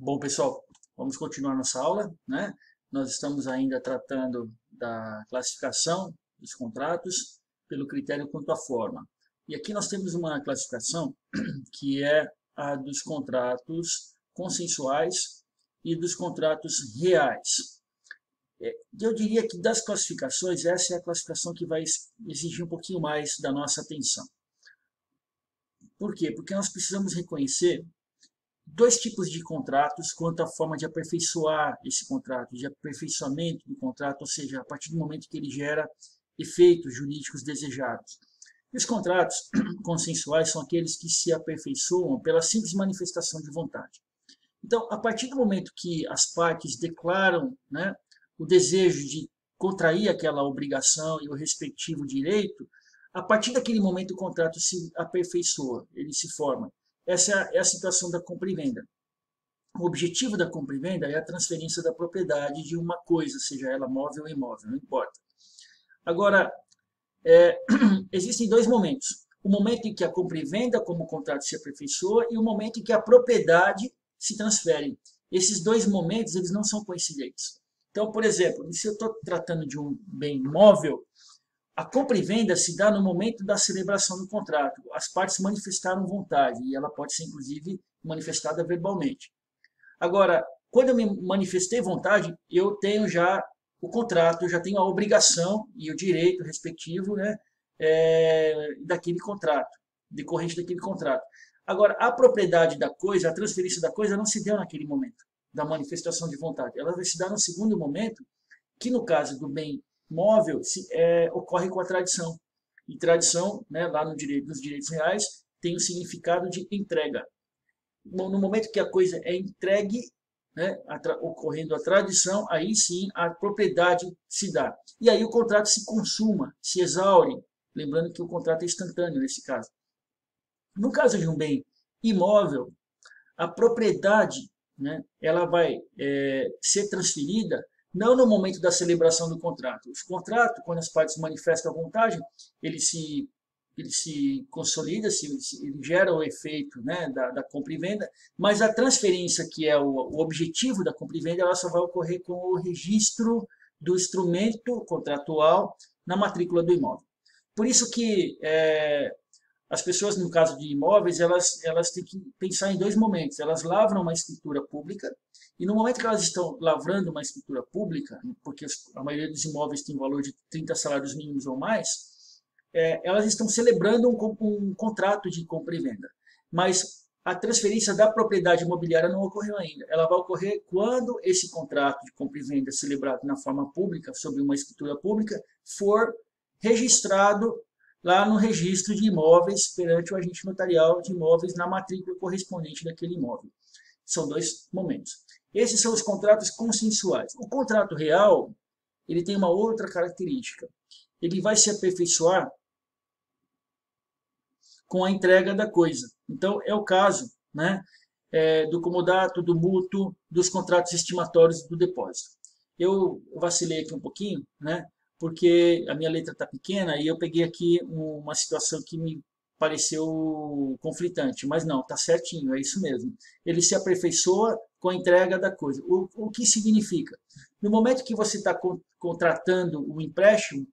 Bom, pessoal, vamos continuar nossa aula, né? Nós estamos ainda tratando da classificação dos contratos pelo critério quanto à forma. E aqui nós temos uma classificação que é a dos contratos consensuais e dos contratos reais. Eu diria que das classificações, essa é a classificação que vai exigir um pouquinho mais da nossa atenção. Por quê? Porque nós precisamos reconhecer dois tipos de contratos quanto à forma de aperfeiçoar esse contrato, de aperfeiçoamento do contrato, ou seja, a partir do momento que ele gera efeitos jurídicos desejados. E os contratos consensuais são aqueles que se aperfeiçoam pela simples manifestação de vontade. Então, a partir do momento que as partes declaram, né, o desejo de contrair aquela obrigação e o respectivo direito, a partir daquele momento o contrato se aperfeiçoa, ele se forma. Essa é a situação da compra e venda. O objetivo da compra e venda é a transferência da propriedade de uma coisa, seja ela móvel ou imóvel, não importa. Agora, existem dois momentos. O momento em que a compra e venda, como o contrato se aperfeiçoa, e o momento em que a propriedade se transfere. Esses dois momentos, eles não são coincidentes. Então, por exemplo, se eu estou tratando de um bem móvel, a compra e venda se dá no momento da celebração do contrato. As partes manifestaram vontade e ela pode ser, inclusive, manifestada verbalmente. Agora, quando eu me manifestei vontade, eu tenho já o contrato, eu já tenho a obrigação e o direito respectivo, né, daquele contrato, decorrente daquele contrato. Agora, a propriedade da coisa, a transferência da coisa não se deu naquele momento da manifestação de vontade. Ela vai se dar no segundo momento, que no caso do bem móvel ocorre com a tradição. E tradição, né, lá nos direitos reais, tem o significado de entrega. No momento que a coisa é entregue, né, ocorrendo a tradição, aí sim a propriedade se dá. E aí o contrato se consuma, se exaure. Lembrando que o contrato é instantâneo nesse caso. No caso de um bem imóvel, a propriedade, né, ela vai ser transferida não no momento da celebração do contrato. O contrato, quando as partes manifestam a vontade, ele se consolida, ele gera o efeito, né, da compra e venda, mas a transferência, que é o objetivo da compra e venda, ela só vai ocorrer com o registro do instrumento contratual na matrícula do imóvel. Por isso que as pessoas, no caso de imóveis, elas têm que pensar em dois momentos. Elas lavram uma escritura pública, e no momento que elas estão lavrando uma escritura pública, porque a maioria dos imóveis tem valor de 30 salários mínimos ou mais, elas estão celebrando um contrato de compra e venda. Mas a transferência da propriedade imobiliária não ocorreu ainda. Ela vai ocorrer quando esse contrato de compra e venda celebrado na forma pública, sob uma escritura pública, for registrado lá no registro de imóveis perante o agente notarial de imóveis na matrícula correspondente daquele imóvel. São dois momentos. Esses são os contratos consensuais. O contrato real, ele tem uma outra característica. Ele vai se aperfeiçoar com a entrega da coisa. Então, é o caso, né, do comodato, do mútuo, dos contratos estimatórios do depósito. Eu vacilei aqui um pouquinho, né, porque a minha letra está pequena e eu peguei aqui uma situação que me pareceu conflitante, mas não, está certinho, é isso mesmo. Ele se aperfeiçoa com a entrega da coisa. O que significa? No momento que você está contratando o empréstimo,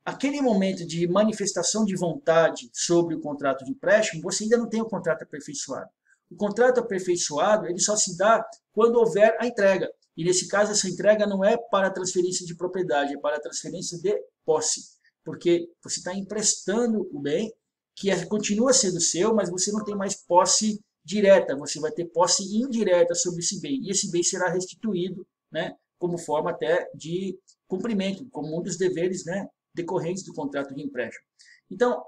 aquele momento de manifestação de vontade sobre o contrato de empréstimo, você ainda não tem o contrato aperfeiçoado. O contrato aperfeiçoado, ele só se dá quando houver a entrega. E nesse caso, essa entrega não é para transferência de propriedade, é para transferência de posse. Porque você está emprestando o bem, que continua sendo seu, mas você não tem mais posse direta, você vai ter posse indireta sobre esse bem. E esse bem será restituído, né, como forma até de cumprimento, como um dos deveres, né, decorrentes do contrato de empréstimo. Então,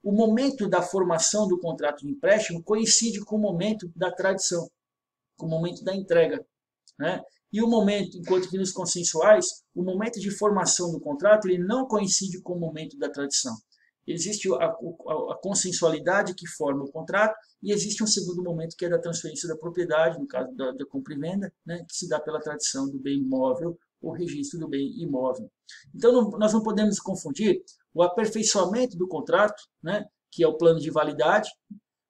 o momento da formação do contrato de empréstimo coincide com o momento da tradição, com o momento da entrega, né? E o momento, enquanto que nos consensuais, o momento de formação do contrato ele não coincide com o momento da tradição. Existe a consensualidade que forma o contrato e existe um segundo momento que é da transferência da propriedade, no caso da compra e venda, né, que se dá pela tradição do bem imóvel ou registro do bem imóvel. Então, nós não podemos confundir o aperfeiçoamento do contrato, né, que é o plano de validade,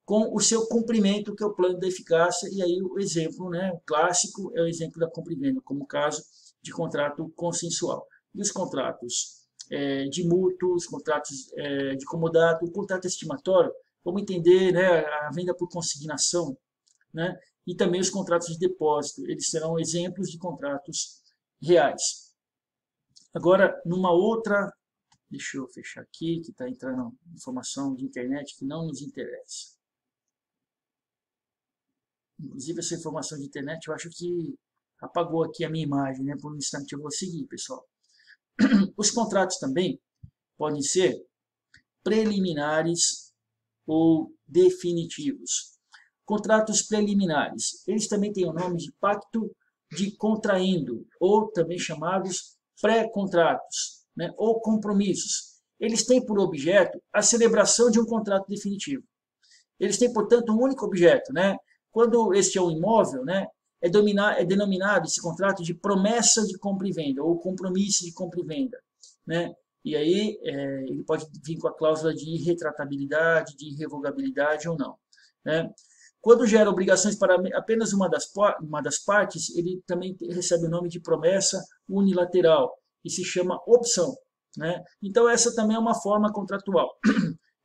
com o seu cumprimento, que é o plano da eficácia, e aí o exemplo, né, o clássico é o exemplo da compra e venda, como o caso de contrato consensual. E os contratos de mútuo, os contratos de comodato, o contrato estimatório, vamos entender, né, a venda por consignação, né, e também os contratos de depósito, eles serão exemplos de contratos reais. Agora, numa outra, deixa eu fechar aqui, que está entrando informação de internet que não nos interessa. Inclusive, essa informação de internet, eu acho que apagou aqui a minha imagem, né? Por um instante eu vou seguir, pessoal. Os contratos também podem ser preliminares ou definitivos. Contratos preliminares, eles também têm o nome de pacto de contraendo, ou também chamados pré-contratos, né? Ou compromissos. Eles têm por objeto a celebração de um contrato definitivo. Eles têm, portanto, um único objeto, né? Quando este é um imóvel, né, é denominado esse contrato de promessa de compra e venda, ou compromisso de compra e venda, né? E aí ele pode vir com a cláusula de irretratabilidade, de irrevogabilidade ou não, né? Quando gera obrigações para apenas uma das partes, ele também recebe o nome de promessa unilateral, e se chama opção, né? Então essa também é uma forma contratual.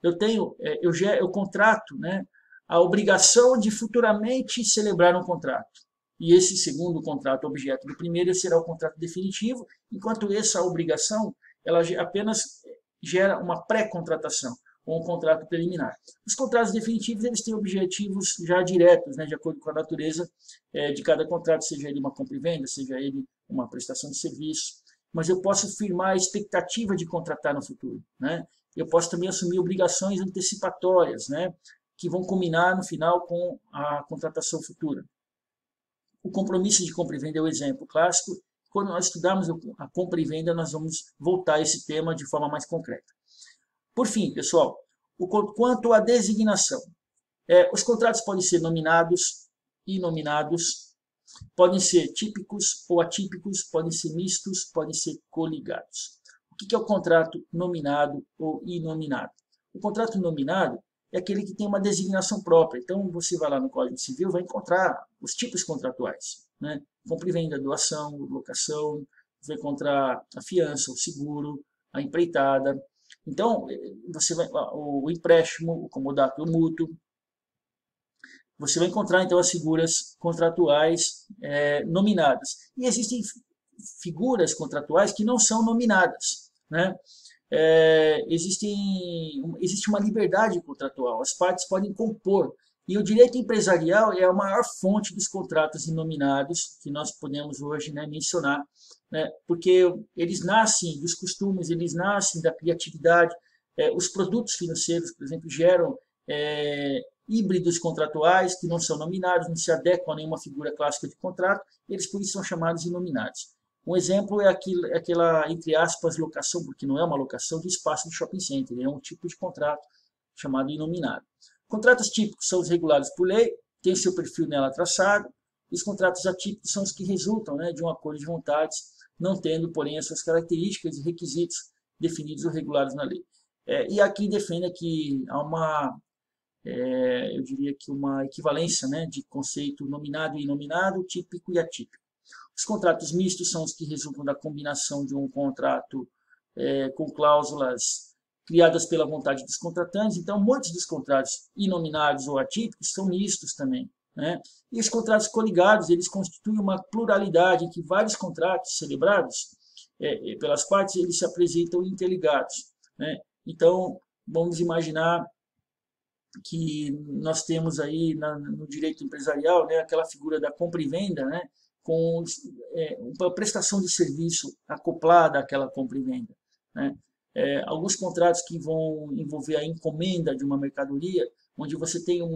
Eu contrato, né, a obrigação de futuramente celebrar um contrato. E esse segundo contrato, objeto do primeiro, será o contrato definitivo, enquanto essa obrigação ela apenas gera uma pré-contratação, ou um contrato preliminar. Os contratos definitivos eles têm objetivos já diretos, né, de acordo com a natureza de cada contrato, seja ele uma compra e venda, seja ele uma prestação de serviço. Mas eu posso firmar a expectativa de contratar no futuro, né? Eu posso também assumir obrigações antecipatórias, né, que vão culminar no final com a contratação futura. O compromisso de compra e venda é o exemplo clássico. Quando nós estudarmos a compra e venda, nós vamos voltar a esse tema de forma mais concreta. Por fim, pessoal, quanto à designação, os contratos podem ser nominados e inominados, podem ser típicos ou atípicos, podem ser mistos, podem ser coligados. O que é o contrato nominado ou inominado? O contrato nominado é aquele que tem uma designação própria. Então, você vai lá no Código Civil, vai encontrar os tipos contratuais, né? Compra e venda, doação, locação, vai encontrar a fiança, o seguro, a empreitada. Então, você vai, o empréstimo, o comodato, o mútuo. Você vai encontrar, então, as figuras contratuais nominadas. E existem figuras contratuais que não são nominadas, né? Existe uma liberdade contratual, as partes podem compor, e o direito empresarial é a maior fonte dos contratos inominados que nós podemos hoje, né, mencionar, né, porque eles nascem dos costumes, eles nascem da criatividade, os produtos financeiros, por exemplo, geram híbridos contratuais que não são nominados, não se adequam a nenhuma figura clássica de contrato, eles por isso são chamados inominados. Um exemplo é aquela, entre aspas, locação, porque não é uma locação de espaço de shopping center, é um tipo de contrato chamado inominado. Contratos típicos são os regulados por lei, tem seu perfil nela traçado. Os contratos atípicos são os que resultam, né, de um acordo de vontades, não tendo, porém, as suas características e requisitos definidos ou regulados na lei. E aqui defende que há uma, eu diria que uma equivalência, né, de conceito nominado e inominado, típico e atípico. Os contratos mistos são os que resultam da combinação de um contrato com cláusulas criadas pela vontade dos contratantes. Então, muitos dos contratos inominados ou atípicos são mistos também, né? E os contratos coligados, eles constituem uma pluralidade em que vários contratos celebrados pelas partes, eles se apresentam interligados, né? Então, vamos imaginar que nós temos aí no direito empresarial, né, aquela figura da compra e venda, né, com uma prestação de serviço acoplada àquela compra e venda, né? Alguns contratos que vão envolver a encomenda de uma mercadoria, onde você tem um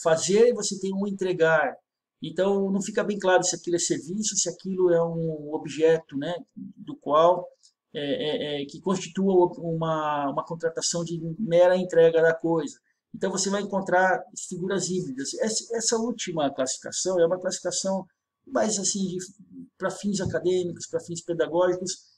fazer e você tem um entregar. Então, não fica bem claro se aquilo é serviço, se aquilo é um objeto, né, do qual que constitua uma contratação de mera entrega da coisa. Então, você vai encontrar figuras híbridas. Essa última classificação é uma classificação mais assim, para fins acadêmicos, para fins pedagógicos,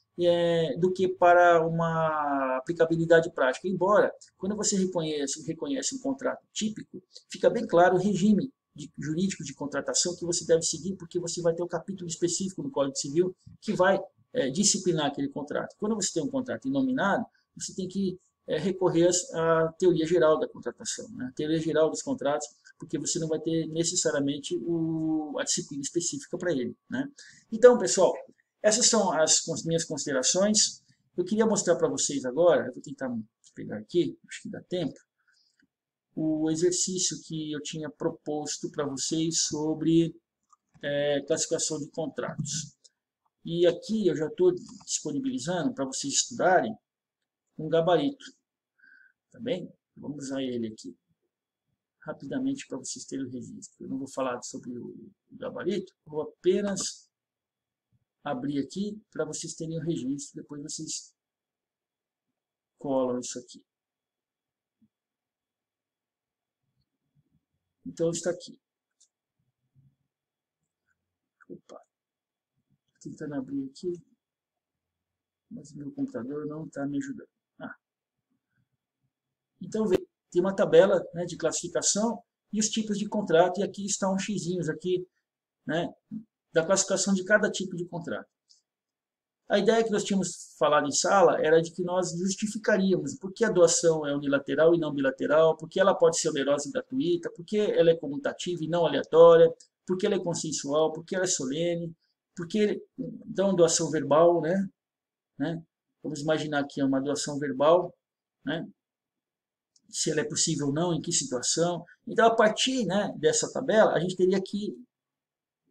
do que para uma aplicabilidade prática. Embora, quando você reconhece um contrato típico, fica bem claro o regime jurídico de contratação que você deve seguir, porque você vai ter um capítulo específico no Código Civil que vai disciplinar aquele contrato. Quando você tem um contrato inominado, você tem que recorrer à teoria geral da contratação, né? A teoria geral dos contratos, porque você não vai ter necessariamente a disciplina específica para ele, né? Então, pessoal, essas são as minhas considerações. Eu queria mostrar para vocês agora, eu vou tentar pegar aqui, acho que dá tempo, o exercício que eu tinha proposto para vocês sobre classificação de contratos. E aqui eu já estou disponibilizando para vocês estudarem um gabarito, tá bem? Vamos usar ele aqui rapidamente para vocês terem o registro. Eu não vou falar sobre o gabarito, vou apenas abrir aqui para vocês terem o registro, depois vocês colam isso aqui. Então está aqui. Opa, estou tentando abrir aqui, mas meu computador não está me ajudando. Então tem uma tabela, né, de classificação e os tipos de contrato, e aqui estão uns xizinhos aqui, né, da classificação de cada tipo de contrato. A ideia que nós tínhamos falado em sala era de que nós justificaríamos por que a doação é unilateral e não bilateral, por que ela pode ser onerosa e gratuita, por que ela é comutativa e não aleatória, por que ela é consensual, por que ela é solene, por que então doação verbal, né? Vamos imaginar que é uma doação verbal, né? Se ela é possível ou não, em que situação. Então, a partir, né, dessa tabela, a gente teria que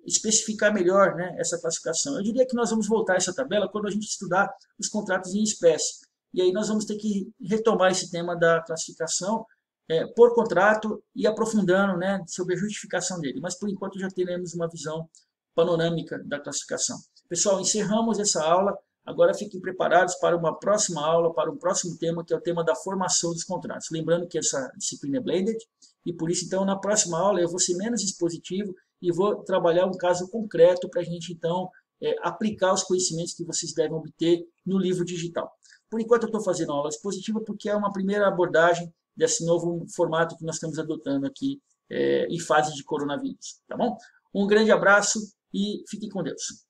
especificar melhor, né, essa classificação. Eu diria que nós vamos voltar a essa tabela quando a gente estudar os contratos em espécie. E aí nós vamos ter que retomar esse tema da classificação por contrato e aprofundando, né, sobre a justificação dele. Mas, por enquanto, já teremos uma visão panorâmica da classificação. Pessoal, encerramos essa aula. Agora fiquem preparados para uma próxima aula, para um próximo tema, que é o tema da formação dos contratos. Lembrando que essa disciplina é blended, e por isso, então, na próxima aula eu vou ser menos expositivo e vou trabalhar um caso concreto para a gente, então, aplicar os conhecimentos que vocês devem obter no livro digital. Por enquanto eu estou fazendo aula expositiva porque é uma primeira abordagem desse novo formato que nós estamos adotando aqui em fase de coronavírus. Tá bom? Um grande abraço e fiquem com Deus.